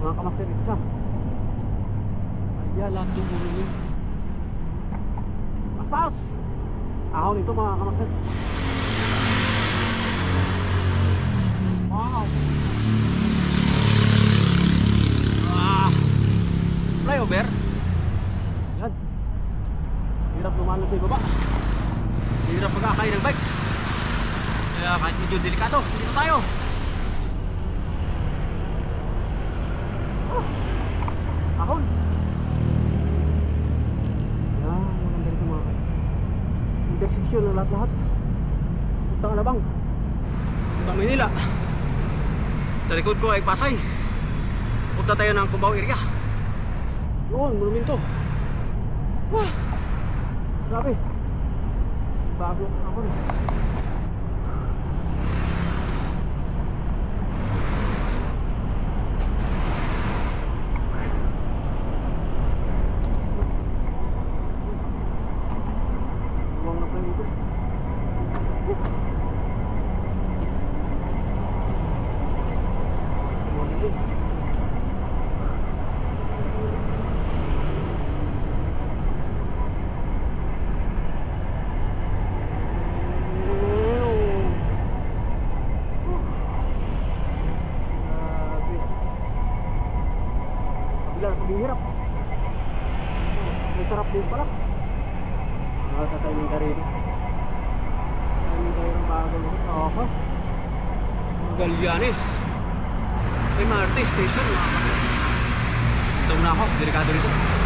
mga kamaster isa. Ayan, lahat yung ulo niya. Paspas! Ahon ito mga kamaster. Wow! Flyover. Yan. Hirap lumalang sa baba. Hirap magkakain ng bike. Kaya kahit medyo delikado, dito tayo. Ahon. Yan, maganda rin mga kaya. Intersection ng lahat-lahat. Puntang Alabang, Puntang Manila. Sa likod ko ay Pasay. Punta tayo ng Cubao area. Yun, monumento. Wah, grabe. Bago ako rin. Buwang na pa dito. Buwang na dito. Hirap. May sarap din pala. Tatayong ka rin. Tatayong ka rin bago nito. Oho. Galianes MRT station. Ito na ako. Delikado dito.